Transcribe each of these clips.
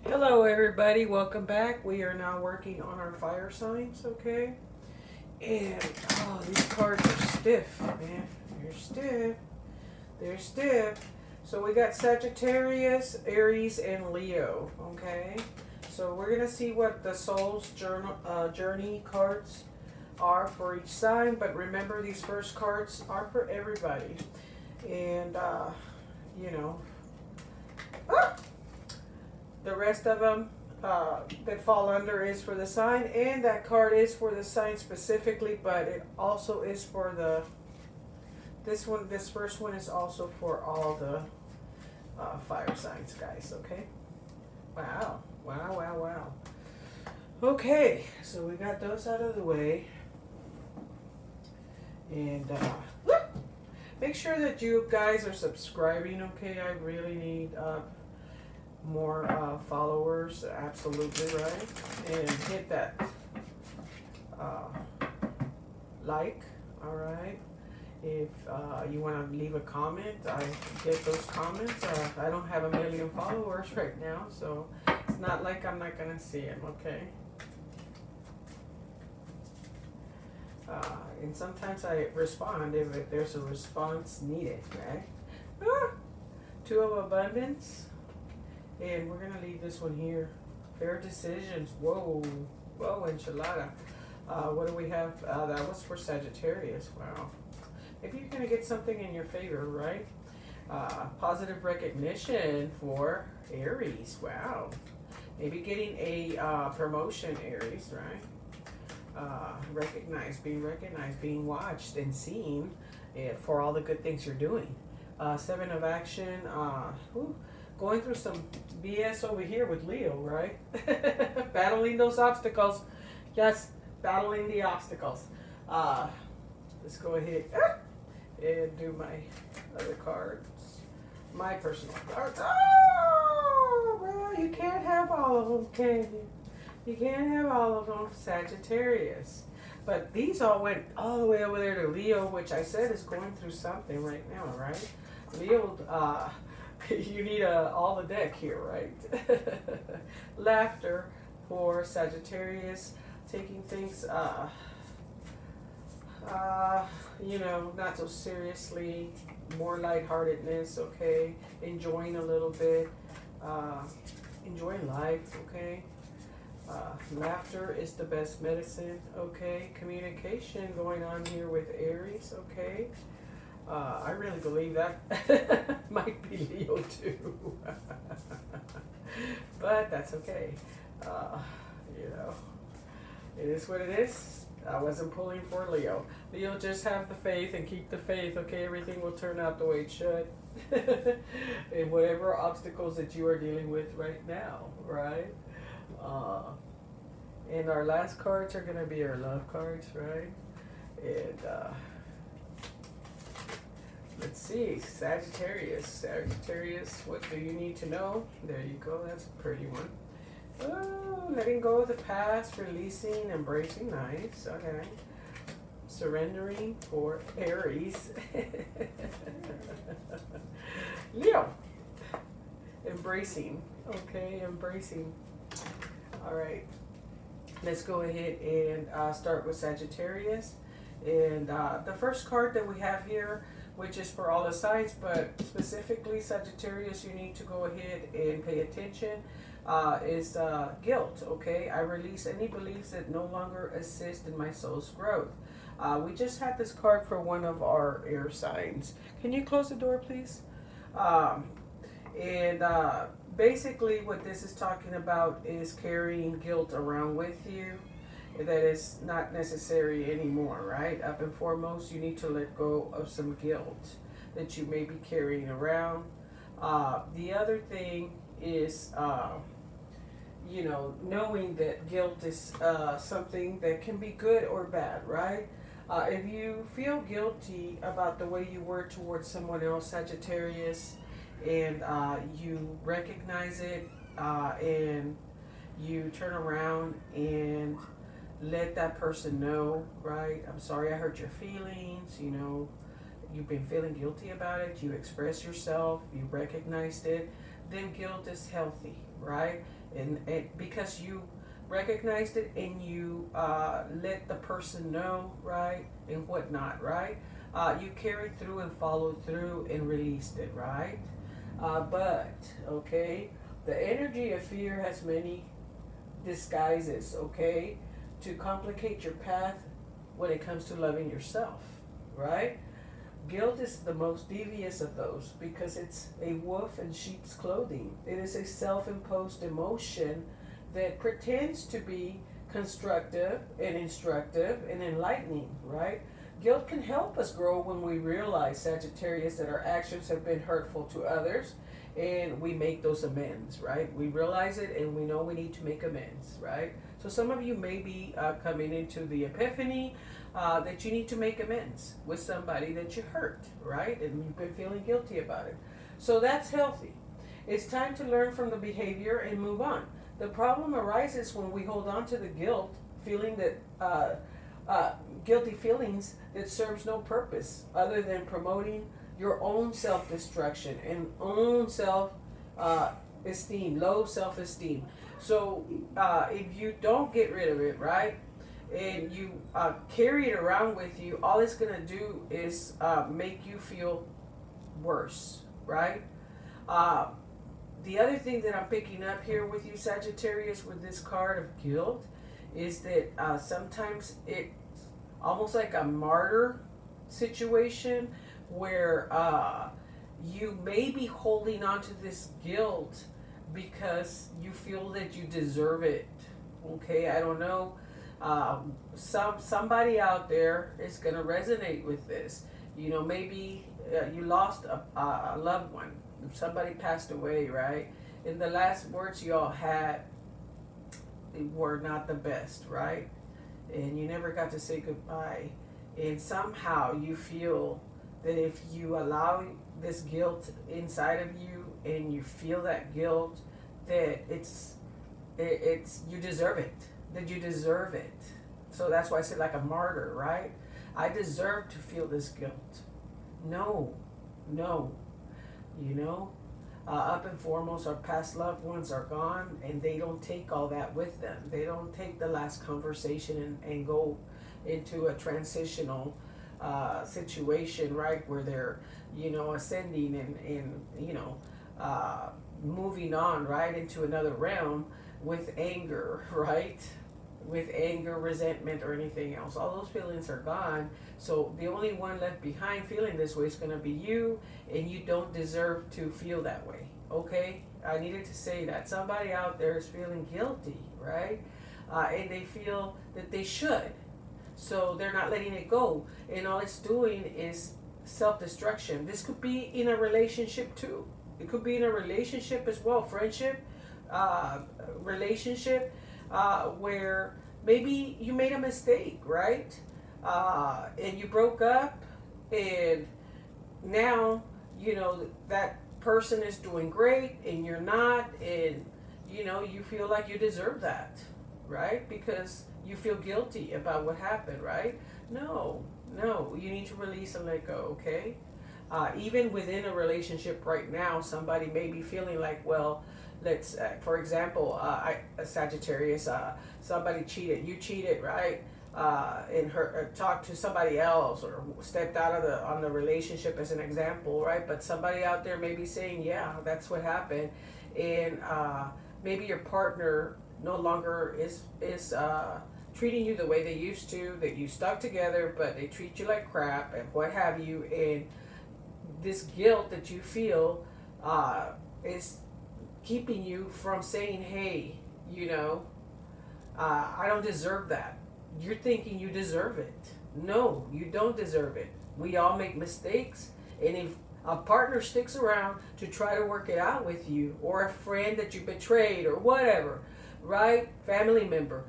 Hello everybody, welcome back. We are now working on our fire signs, okay? And these cards are stiff, man. They're stiff. They're stiff. So we got Sagittarius, Aries, and Leo, okay? So we're gonna see what the soul's journey cards are for each sign, but remember these first cards are for everybody. And you know, ah! The rest of them that fall under is for the sign, and that card is for the sign specifically, but it also is for the this first one is also for all the fire signs, guys. Okay. Wow. Wow. Wow. Wow. Okay, so we got those out of the way, and make sure that you guys are subscribing. Okay, I really need more followers, absolutely, right? And hit that uh, like, all right? If you want to leave a comment, I get those comments. I don't have 1 million followers right now, so it's not like I'm not going to see them, okay? And sometimes I respond if there's a response needed, right? Two of abundance. And we're going to leave this one here. Fair decisions. Whoa. Whoa, enchilada. What do we have? That was for Sagittarius. Wow. Maybe you're going to get something in your favor, right? Positive recognition for Aries. Wow. Maybe getting a promotion, Aries, right? Being recognized, being watched and seen for all the good things you're doing. Seven of action. Going through some BS over here with Leo, right? Battling those obstacles. Yes, battling the obstacles. Let's go ahead and do my other cards. My personal cards. Oh, well, you can't have all of them, can you? You can't have all of them, Sagittarius. But these all went all the way over there to Leo, which I said is going through something right now, right? Leo, you need all the deck here, right? Laughter for Sagittarius, taking things, not so seriously, more lightheartedness, okay? Enjoying a little bit, enjoying life, okay? Laughter is the best medicine, okay? Communication going on here with Aries, okay? I really believe that might be Leo too. But that's okay. It is what it is. I wasn't pulling for Leo. Leo, just have the faith and keep the faith, okay? Everything will turn out the way it should. And whatever obstacles that you are dealing with right now, right? And our last cards are going to be our love cards, right? And let's see, Sagittarius, what do you need to know? There you go, that's a pretty one. Oh, letting go of the past, releasing, embracing, nice, okay. Surrendering for Aries. Leo, embracing, okay, embracing. All right, let's go ahead and start with Sagittarius. And the first card that we have here, which is for all the signs, but specifically Sagittarius, you need to go ahead and pay attention, is guilt, okay? I release any beliefs that no longer assist in my soul's growth. We just had this card for one of our air signs. Can you close the door, please? And basically what this is talking about is carrying guilt around with you that is not necessary anymore, right? Up and foremost, you need to let go of some guilt that you may be carrying around. The other thing is, knowing that guilt is something that can be good or bad, right? If you feel guilty about the way you were towards someone else, Sagittarius, and you recognize it, and you turn around and let that person know, right? I'm sorry I hurt your feelings, you've been feeling guilty about it, you express yourself, you recognized it, then guilt is healthy, right? And because you recognized it and you let the person know, right, and whatnot, right? You carried through and followed through and released it, right? But okay, the energy of fear has many disguises, okay, to complicate your path when it comes to loving yourself, right? Guilt is the most devious of those because it's a wolf in sheep's clothing. It is a self imposed emotion that pretends to be constructive and instructive and enlightening, right? Guilt can help us grow when we realize, Sagittarius, that our actions have been hurtful to others and we make those amends, right? We realize it and we know we need to make amends, right? So some of you may be coming into the epiphany that you need to make amends with somebody that you hurt, right? And you've been feeling guilty about it. So that's healthy. It's time to learn from the behavior and move on. The problem arises when we hold on to the guilt, feeling that guilty feelings that serves no purpose other than promoting your own self-destruction and own self-esteem, low self-esteem. So if you don't get rid of it, right, and you carry it around with you, all it's going to do is make you feel worse, right? The other thing that I'm picking up here with you, Sagittarius, with this card of guilt, is that sometimes it's almost like a martyr situation where you may be holding on to this guilt because you feel that you deserve it. Okay, I don't know. Somebody out there is going to resonate with this. You know, maybe you lost a loved one. Somebody passed away, right? And the last words you all had were not the best, right? And you never got to say goodbye. And somehow you feel that if you allow this guilt inside of you and you feel that guilt, that it's you deserve it. That you deserve it. So that's why I said like a martyr, right? I deserve to feel this guilt. No. You know, up and foremost, our past loved ones are gone and they don't take all that with them. They don't take the last conversation and go into a transitional situation, right, where they're, you know, ascending and you know, moving on, right, into another realm with anger, right? With anger, resentment, or anything else. All those feelings are gone. So the only one left behind feeling this way is going to be you, and you don't deserve to feel that way. Okay? I needed to say that. Somebody out there is feeling guilty, right? And they feel that they should. So they're not letting it go. And all it's doing is self-destruction. This could be in a relationship too. It could be in a relationship as well. Friendship, relationship, where maybe you made a mistake, right? And you broke up, and now, you know, that person is doing great and you're not, and, you know, you feel like you deserve that, right? Because you feel guilty about what happened, right? No, you need to release and let go, okay? Even within a relationship right now, somebody may be feeling like, well, let's, for example, Sagittarius, somebody cheated, you cheated, right? And talked to somebody else or stepped out of on the relationship as an example, right? But somebody out there may be saying, yeah, that's what happened. And maybe your partner no longer is treating you the way they used to, that you stuck together, but they treat you like crap and what have you. And this guilt that you feel is keeping you from saying, hey, you know, I don't deserve that. You're thinking you deserve it. No, you don't deserve it. We all make mistakes, and if a partner sticks around to try to work it out with you, or a friend that you betrayed or whatever, right, family member,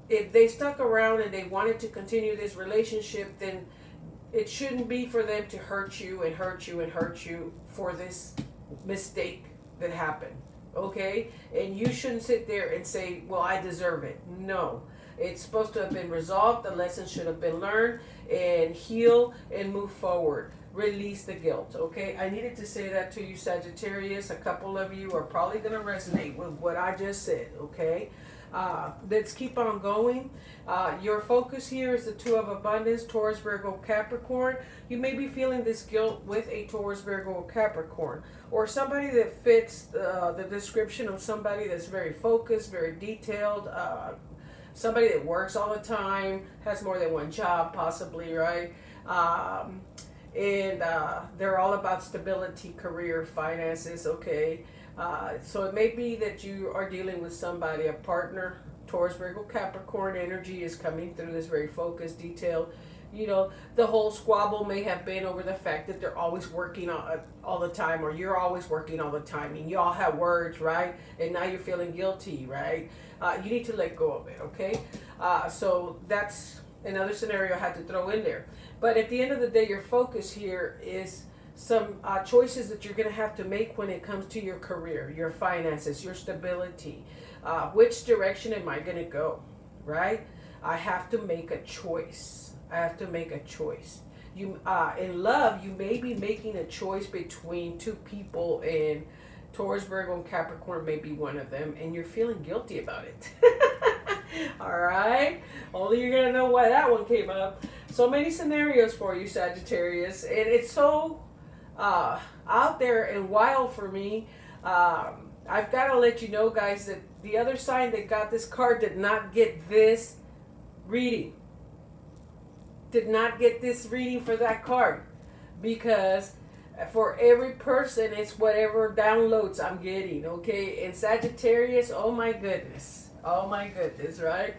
if they stuck around and they wanted to continue this relationship, then it shouldn't be for them to hurt you and hurt you and hurt you for this mistake that happened, okay? And you shouldn't sit there and say, well, I deserve it. No. It's supposed to have been resolved. The lesson should have been learned, and heal and move forward. release the guilt, okay? I needed to say that to you, Sagittarius. A couple of you are probably going to resonate with what I just said, okay? Let's keep on going. Your focus here is the Two of Abundance, Taurus, Virgo, Capricorn. You may be feeling this guilt with a Taurus, Virgo, Capricorn, or somebody that fits the description of somebody that's very focused, very detailed, somebody that works all the time, has more than one job possibly, right? And they're all about stability, career, finances, okay? So it may be that you are dealing with somebody, a partner. Taurus, Virgo, Capricorn energy is coming through this very focused, detailed. You know, the whole squabble may have been over the fact that they're always working all the time, or you're always working all the time, and you all have words, right? And now you're feeling guilty, right? You need to let go of it, okay? So that's another scenario I had to throw in there. But at the end of the day, your focus here is some choices that you're going to have to make when it comes to your career, your finances, your stability. Which direction am I going to go, right? I have to make a choice. I have to make a choice. You, in love, you may be making a choice between two people, and Taurus, Virgo, and Capricorn may be one of them, and you're feeling guilty about it. All right? Only you're going to know why that one came up. So many scenarios for you, Sagittarius, and it's so out there and wild for me. I've got to let you know, guys, that the other sign that got this card did not get this reading. Did not get this reading for that card, because for every person it's whatever downloads I'm getting, okay? And Sagittarius, oh my goodness, right?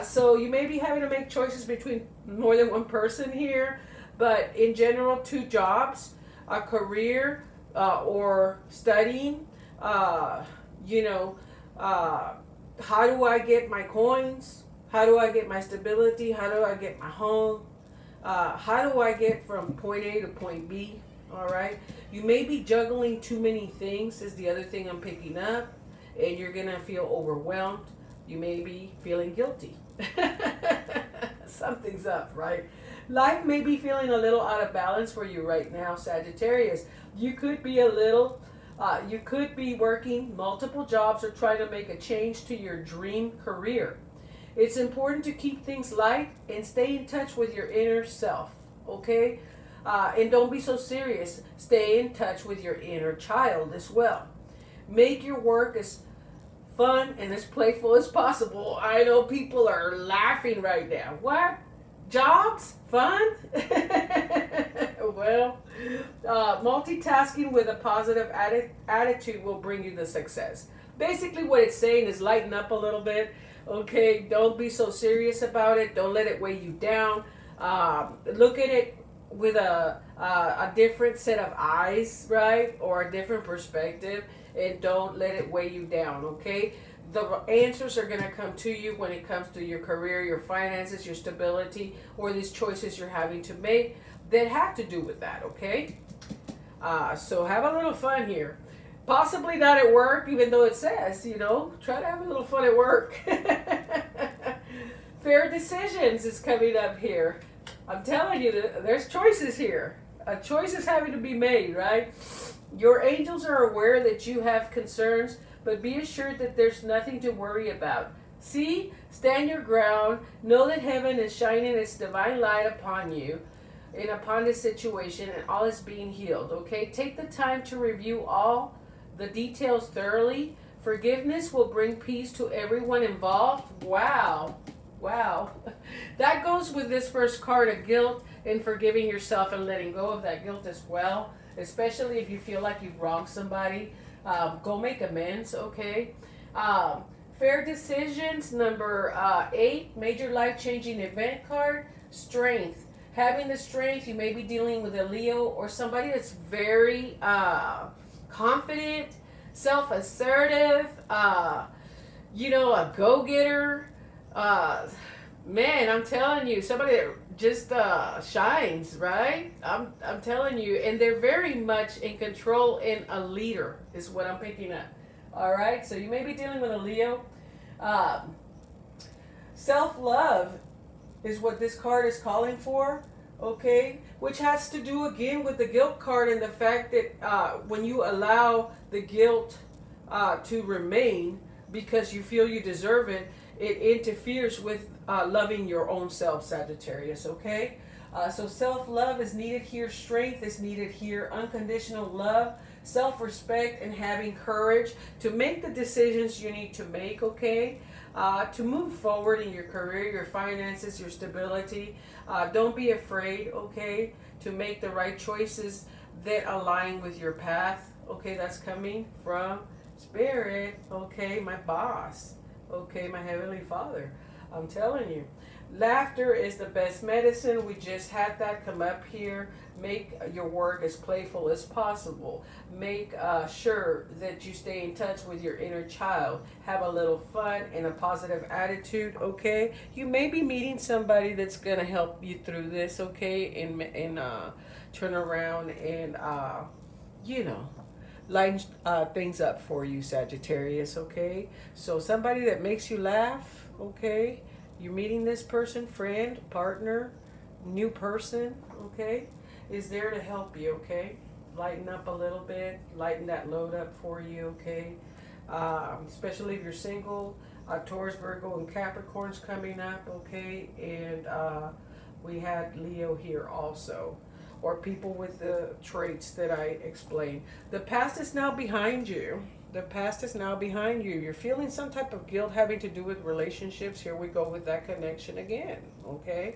So you may be having to make choices between more than one person here, but in general, two jobs, a career, or studying. How do I get my coins? How do I get my stability? How do I get my home? How do I get from point A to point B? All right. You may be juggling too many things is the other thing I'm picking up, and you're going to feel overwhelmed. You may be feeling guilty. Something's up, right? Life may be feeling a little out of balance for you right now, Sagittarius. You could be you could be working multiple jobs or trying to make a change to your dream career. It's important to keep things light and stay in touch with your inner self, okay? And don't be so serious. Stay in touch with your inner child as well. Make your work as fun and as playful as possible. I know people are laughing right now. What? Jobs? Fun? Well, multitasking with a positive attitude will bring you the success. Basically what it's saying is lighten up a little bit. Okay, don't be so serious about it. Don't let it weigh you down. Look at it with a different set of eyes, right? Or a different perspective, and don't let it weigh you down, okay? The answers are going to come to you when it comes to your career, your finances, your stability, or these choices you're having to make that have to do with that, okay? So have a little fun here. Possibly not at work, even though it says, try to have a little fun at work. Fair decisions is coming up here. I'm telling you, there's choices here. A choice is having to be made, right? Your angels are aware that you have concerns, but be assured that there's nothing to worry about. See, stand your ground. Know that heaven is shining its divine light upon you and upon this situation, and all is being healed, okay? Take the time to review all the details thoroughly. Forgiveness will bring peace to everyone involved. Wow. That goes with this first card of guilt and forgiving yourself and letting go of that guilt as well, especially if you feel like you've wronged somebody. Go make amends, okay? Fair decisions, number 8, major life-changing event card, strength. Having the strength, you may be dealing with a Leo or somebody that's very confident, self-assertive, a go-getter. Man, I'm telling you, somebody that just shines, right? I'm telling you, and they're very much in control and a leader is what I'm picking up. All right, so you may be dealing with a Leo. Self-love is what this card is calling for. okay, which has to do again with the guilt card and the fact that when you allow the guilt to remain because you feel you deserve it, it interferes with loving your own self, Sagittarius, okay? So self-love is needed here, strength is needed here, unconditional love, self-respect, and having courage to make the decisions you need to make, okay? To move forward in your career, your finances, your stability. Don't be afraid, okay, to make the right choices that align with your path, okay? That's coming from Spirit, okay, my boss, okay, my Heavenly Father. I'm telling you. Laughter is the best medicine. We just had that come up here. Make your work as playful as possible. Make sure that you stay in touch with your inner child. Have a little fun and a positive attitude, okay? You may be meeting somebody that's going to help you through this, okay? And turn around and, you know, line things up for you, Sagittarius, okay? So somebody that makes you laugh, okay? You're meeting this person, friend, partner, new person, okay, is there to help you, okay? Lighten up a little bit, lighten that load up for you, okay? Especially if you're single, Taurus, Virgo, and Capricorn's coming up, okay? And we had Leo here also, or people with the traits that I explained. The past is now behind you. The past is now behind you. You're feeling some type of guilt having to do with relationships. Here we go with that connection again, okay?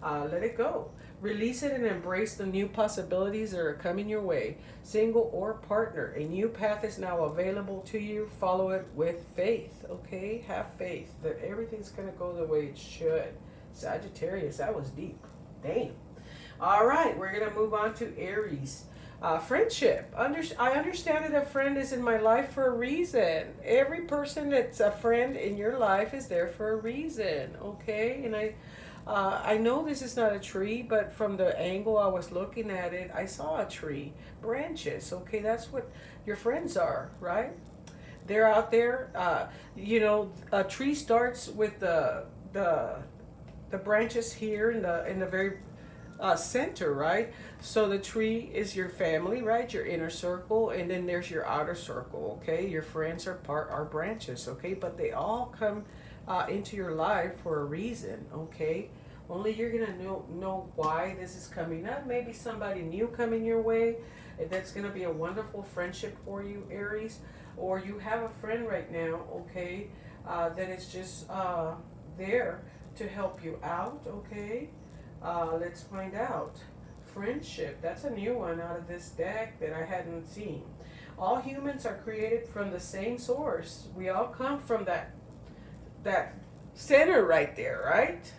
Let it go. Release it and embrace the new possibilities that are coming your way. Single or partner, a new path is now available to you. Follow it with faith, okay? Have faith that everything's going to go the way it should. Sagittarius, that was deep. Damn. All right, we're going to move on to Aries. Friendship. I understand that a friend is in my life for a reason. Every person that's a friend in your life is there for a reason, okay? And I know this is not a tree, but from the angle I was looking at it, I saw a tree, branches, okay? That's what your friends are, right? They're out there. You know, a tree starts with the branches here in the very center, right? So the tree is your family, right? Your inner circle, and then there's your outer circle, okay? Your friends are branches, okay? But they all come into your life for a reason, okay? Only you're gonna know why this is coming up. Maybe somebody new coming your way. That's gonna be a wonderful friendship for you, Aries. Or you have a friend right now, okay, that is just there to help you out, okay? Let's find out. Friendship, that's a new one out of this deck that I hadn't seen. All humans are created from the same source. We all come from that center right there, right?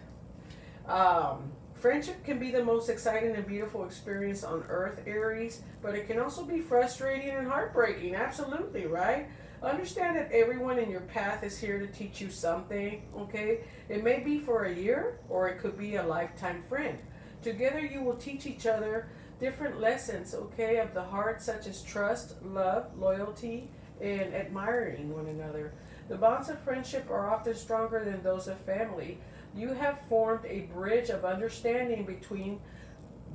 Friendship can be the most exciting and beautiful experience on earth, Aries, but it can also be frustrating and heartbreaking. Absolutely, right? Understand that everyone in your path is here to teach you something, okay? It may be for a year, or it could be a lifetime friend. Together you will teach each other different lessons, okay, of the heart, such as trust, love, loyalty, and admiring one another. The bonds of friendship are often stronger than those of family. You have formed a bridge of understanding between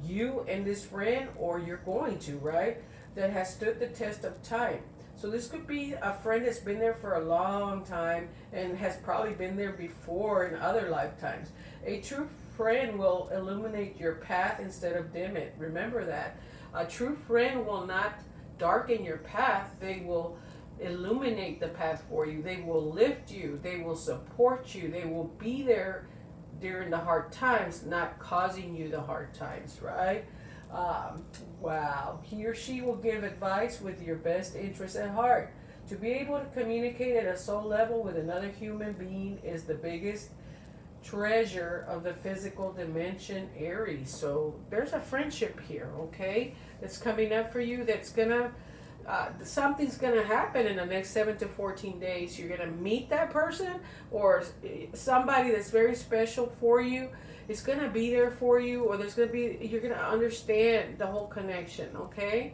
you and this friend, or you're going to, right, that has stood the test of time. So this could be a friend that's been there for a long time and has probably been there before in other lifetimes. A true friend will illuminate your path instead of dim it. Remember that. A true friend will not darken your path. They will illuminate the path for you. They will lift you. They will support you. They will be there during the hard times, not causing you the hard times, right? Wow. He or she will give advice with your best interest at heart. To be able to communicate at a soul level with another human being is the biggest treasure of the physical dimension, Aries. So there's a friendship here, okay, that's coming up for you. That's gonna something's gonna happen in the next 7 to 14 days. You're gonna meet that person, or somebody that's very special for you. It's gonna be there for you, or you're gonna understand the whole connection, okay?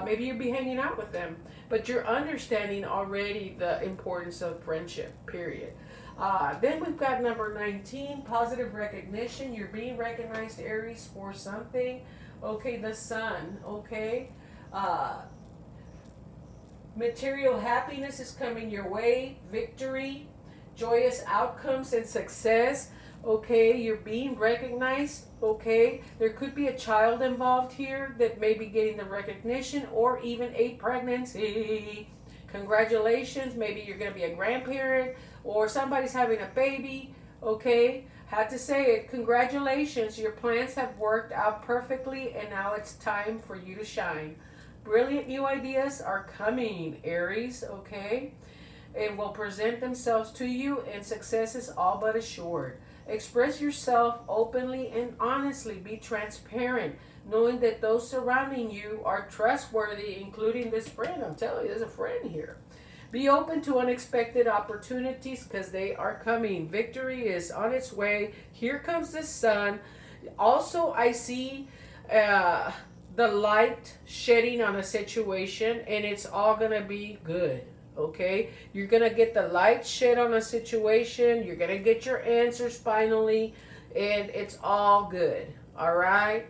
Maybe you'll be hanging out with them, but you're understanding already the importance of friendship, period. Then we've got number 19, positive recognition. You're being recognized, Aries, for something. Okay, the sun, okay? Uh, Material happiness is coming your way, victory, joyous outcomes and success. Okay, you're being recognized. Okay, there could be a child involved here that may be getting the recognition, or even a pregnancy. Congratulations, maybe you're going to be a grandparent or somebody's having a baby. Okay, had to say it. Congratulations, your plans have worked out perfectly, and now it's time for you to shine. Brilliant new ideas are coming, Aries, okay? And will present themselves to you, and success is all but assured. Express yourself openly and honestly. Be transparent, knowing that those surrounding you are trustworthy, including this friend. I'm telling you, there's a friend here. Be open to unexpected opportunities because they are coming. Victory is on its way. Here comes the sun. Also, I see the light shedding on a situation, and it's all going to be good. Okay, you're gonna get the light shed on a situation, you're gonna get your answers finally, and it's all good. All right.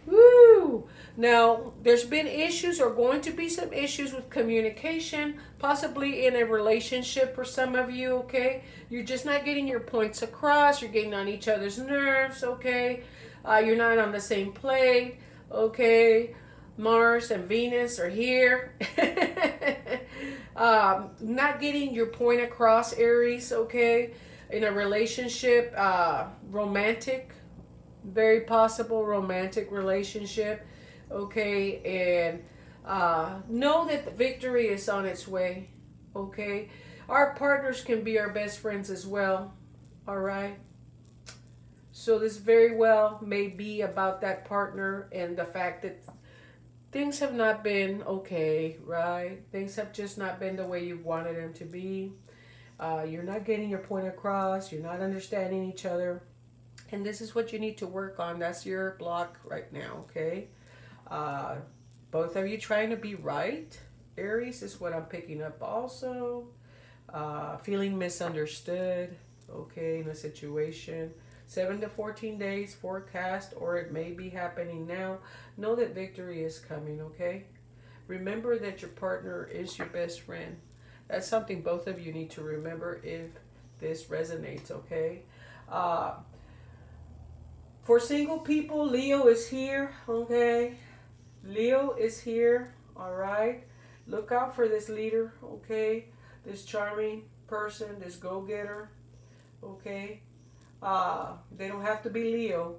Woo! Now, there's been issues, or going to be some issues with communication, possibly in a relationship for some of you, okay? You're just not getting your points across, you're getting on each other's nerves, okay? You're not on the same plate, okay? Mars and Venus are here. Not getting your point across, Aries, okay? In a relationship, romantic, very possible romantic relationship, okay? And know that the victory is on its way, okay? Our partners can be our best friends as well, all right? So this very well may be about that partner and the fact that things have not been okay, right? Things have just not been the way you wanted them to be. You're not getting your point across. You're not understanding each other. And this is what you need to work on. That's your block right now, okay? Both of you trying to be right. Aries is what I'm picking up also. Feeling misunderstood, okay, in a situation. 7 to 14 days forecast, or it may be happening now. Know that victory is coming, okay? Remember that your partner is your best friend. That's something both of you need to remember if this resonates, okay? For single people, Leo is here, okay? Leo is here, all right? Look out for this leader, okay? This charming person, this go-getter, okay? They don't have to be Leo,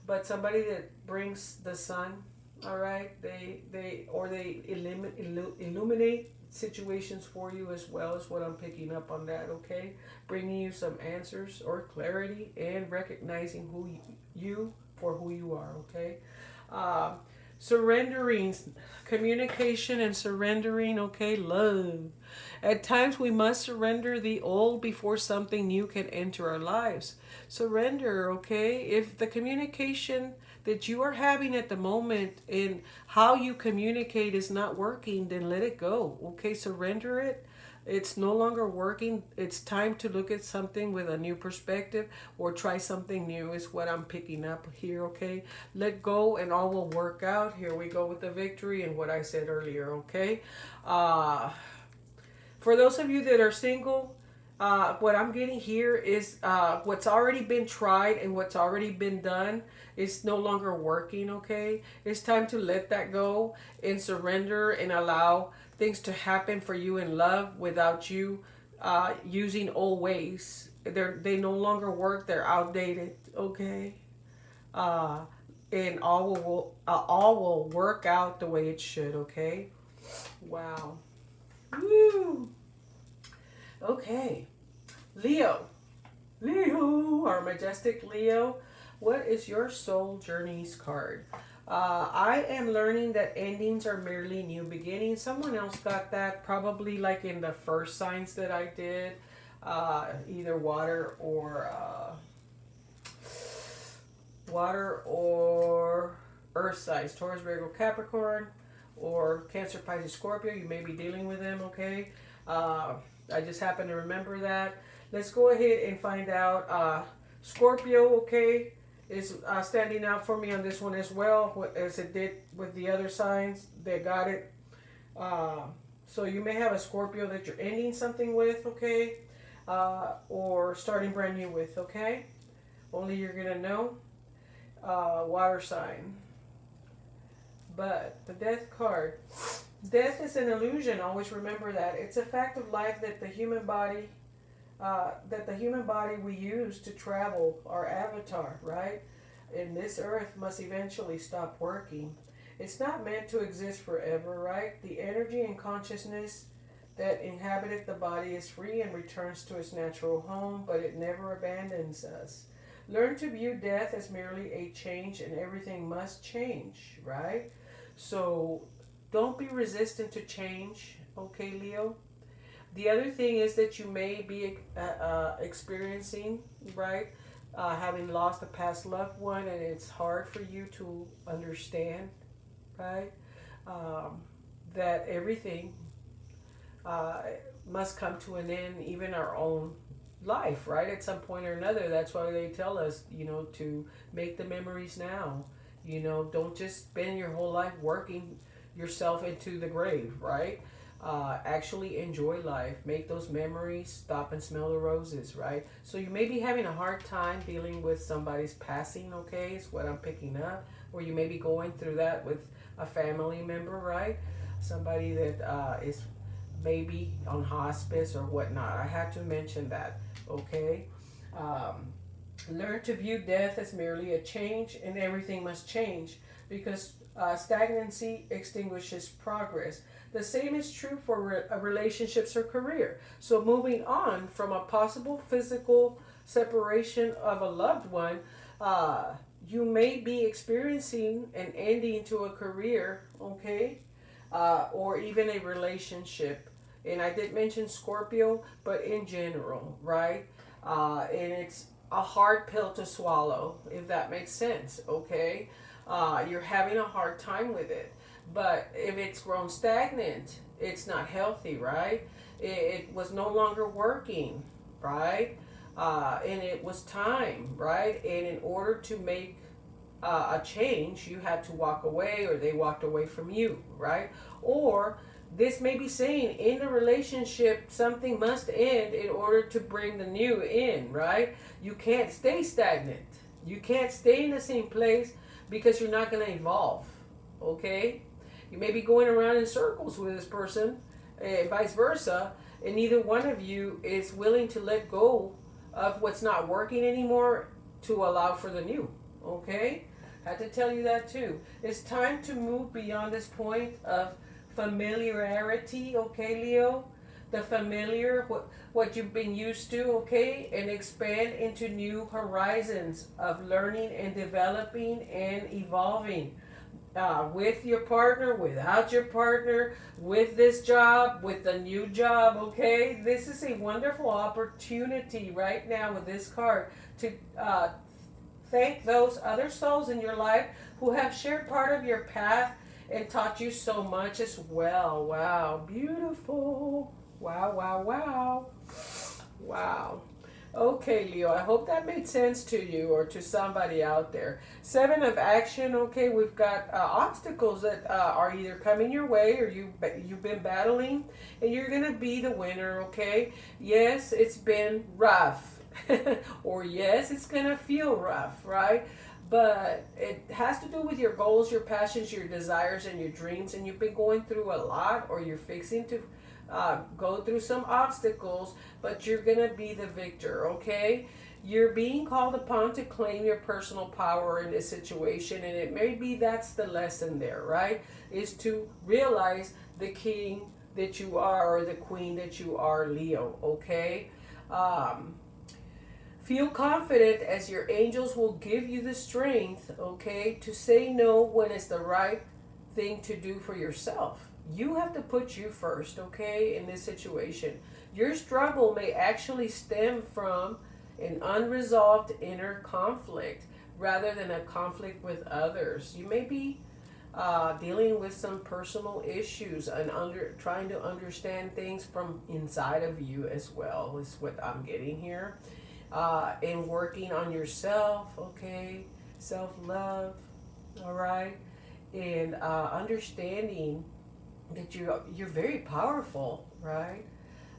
but somebody that brings the sun, all right? They illuminate situations for you as well, is what I'm picking up on that, okay? Bringing you some answers or clarity, and recognizing who you for who you are, okay? Surrendering, communication and surrendering, okay? Love. At times we must surrender the old before something new can enter our lives. Surrender, okay? If the communication that you are having at the moment and how you communicate is not working, then let it go, okay? Surrender it. It's no longer working. It's time to look at something with a new perspective, or try something new, is what I'm picking up here, okay? Let go and all will work out. Here we go with the victory and what I said earlier, okay? For those of you that are single, what I'm getting here is what's already been tried and what's already been done is no longer working, okay? It's time to let that go and surrender and allow things to happen for you in love without you using old ways. They no longer work. They're outdated, okay? And all will work out the way it should, okay? Wow. Woo! Okay. Leo, our majestic Leo, what is your soul journeys card? I am learning that endings are merely new beginnings. Someone else got that, probably like in the first signs that I did, either water or earth signs, Taurus, Virgo, Capricorn. or Cancer, Pisces, Scorpio. You may be dealing with them, okay? I just happen to remember that. Let's go ahead and find out. Scorpio, okay, is standing out for me on this one as well, as it did with the other signs that got it. So you may have a Scorpio that you're ending something with, okay? Or starting brand new with, okay? Only you're going to know. Water sign. But the Death card. Death is an illusion. Always remember that. It's a fact of life that the human body we use to travel, our avatar, right? In this earth must eventually stop working. It's not meant to exist forever, right? The energy and consciousness that inhabited the body is free and returns to its natural home, but it never abandons us. Learn to view death as merely a change, and everything must change, right? So don't be resistant to change, okay, Leo? The other thing is that you may be experiencing, right, having lost a past loved one, and it's hard for you to understand, right, that everything must come to an end, even our own life, right, at some point or another. That's why they tell us, to make the memories now. Don't just spend your whole life working yourself into the grave, right? Actually enjoy life, make those memories, stop and smell the roses, right? So you may be having a hard time dealing with somebody's passing, okay, is what I'm picking up. Or you may be going through that with a family member, right? Somebody that is maybe on hospice or whatnot. I have to mention that, okay? Learn to view death as merely a change, and everything must change, because stagnancy extinguishes progress. The same is true for relationships or career. So moving on from a possible physical separation of a loved one, you may be experiencing an ending to a career, okay? Or even a relationship. And I did mention Scorpio, but in general, right? And it's a hard pill to swallow, if that makes sense, okay? You're having a hard time with it. But if it's grown stagnant, it's not healthy, right? It was no longer working, right? And it was time, right? And in order to make a change, you had to walk away, or they walked away from you, right? Or this may be saying in the relationship, something must end in order to bring the new in, right? You can't stay stagnant. You can't stay in the same place, because you're not going to evolve, okay? You may be going around in circles with this person, vice versa, and neither one of you is willing to let go of what's not working anymore to allow for the new, okay? Had to tell you that too. It's time to move beyond this point of familiarity, okay, Leo? The familiar, what you've been used to, okay? And expand into new horizons of learning and developing and evolving. With your partner, without your partner, with this job, with the new job, okay? This is a wonderful opportunity right now with this card to thank those other souls in your life who have shared part of your path and taught you so much as well. Wow, beautiful. Wow, wow, wow. Wow. Okay, Leo, I hope that made sense to you or to somebody out there. 7 of action, okay, we've got obstacles that are either coming your way or you've been battling, and you're going to be the winner, okay? Yes, it's been rough, or yes, it's going to feel rough, right? But it has to do with your goals, your passions, your desires, and your dreams, and you've been going through a lot, or you're fixing to go through some obstacles, but you're going to be the victor, okay? You're being called upon to claim your personal power in this situation, and it may be that's the lesson there, right? Is to realize the king that you are, or the queen that you are, Leo, okay? Feel confident, as your angels will give you the strength, okay, to say no when it's the right thing to do for yourself. You have to put you first, okay, in this situation. Your struggle may actually stem from an unresolved inner conflict rather than a conflict with others. You may be dealing with some personal issues and trying to understand things from inside of you as well is what I'm getting here. And working on yourself, okay, self-love, all right, and understanding that you're very powerful, right?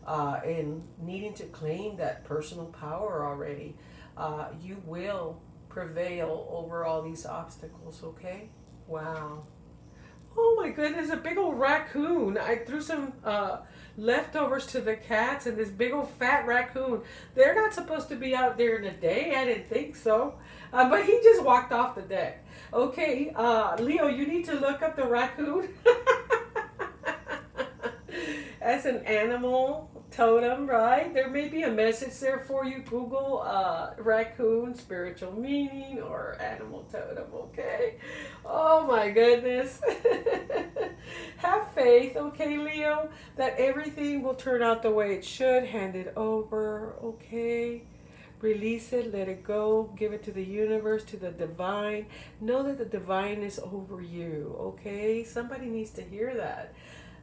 And needing to claim that personal power already. You will prevail over all these obstacles, okay? Wow. Oh my goodness, a big old raccoon. I threw some leftovers to the cats and this big old fat raccoon. They're not supposed to be out there in the day. I didn't think so. But he just walked off the deck. Okay, Leo, you need to look up the raccoon. As an animal totem, right? There may be a message there for you. Google raccoon, spiritual meaning, or animal totem, okay? Oh my goodness. Have faith, okay, Leo, that everything will turn out the way it should. Hand it over, okay? Release it, let it go, give it to the universe, to the divine. Know that the divine is over you, okay? Somebody needs to hear that.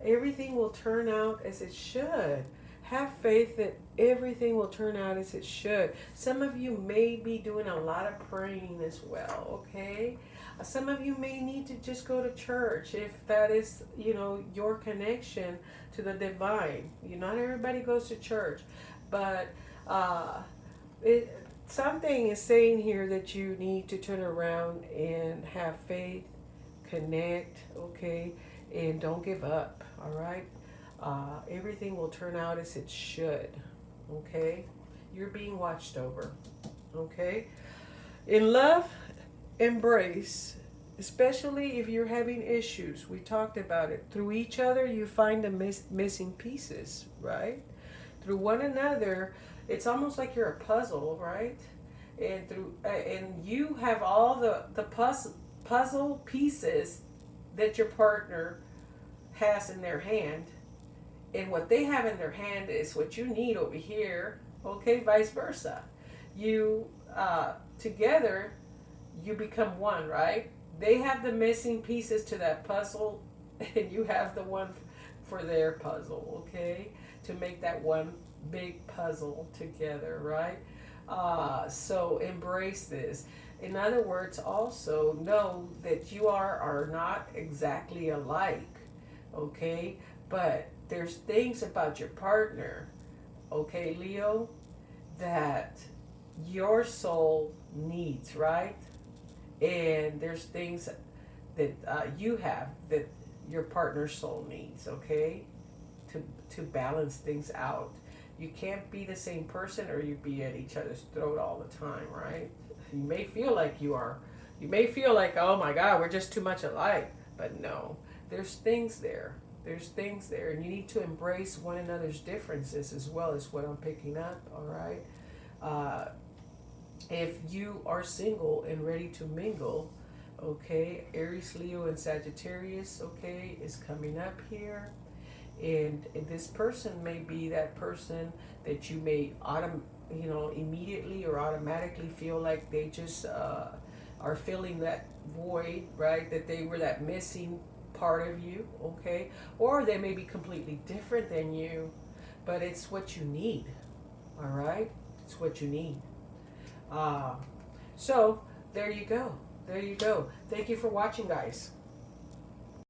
Everything will turn out as it should. Have faith that everything will turn out as it should. Some of you may be doing a lot of praying as well, okay? Some of you may need to just go to church if that is, your connection to the divine. Not everybody goes to church, but something is saying here that you need to turn around and have faith, connect, okay? And don't give up, all right? Everything will turn out as it should, okay? You're being watched over, okay? In love, embrace, especially if you're having issues. We talked about it. Through each other, you find the missing pieces, right? Through one another, it's almost like you're a puzzle, right? And you have all the puzzle pieces that your partner has in their hand, and what they have in their hand is what you need over here, okay? Vice versa. You together you become one, right? They have the missing pieces to that puzzle and you have the one for their puzzle, okay? To make that one big puzzle together, right? So embrace this. In other words, also know that you are not exactly alike, okay? But there's things about your partner, okay, Leo, that your soul needs, right? And there's things that you have that your partner's soul needs, okay? To balance things out. You can't be the same person or you be at each other's throat all the time, right? You may feel like you are. You may feel like, oh my God, we're just too much alike. But no, there's things there. There's things there. And you need to embrace one another's differences as well, as what I'm picking up, all right? If you are single and ready to mingle, okay, Aries, Leo, and Sagittarius, okay, is coming up here. And this person may be that person that you may immediately or automatically feel like they just are filling that void, right? That they were that missing part of you, okay? Or they may be completely different than you, but it's what you need, all right? It's what you need. So there you go. There you go. Thank you for watching, guys.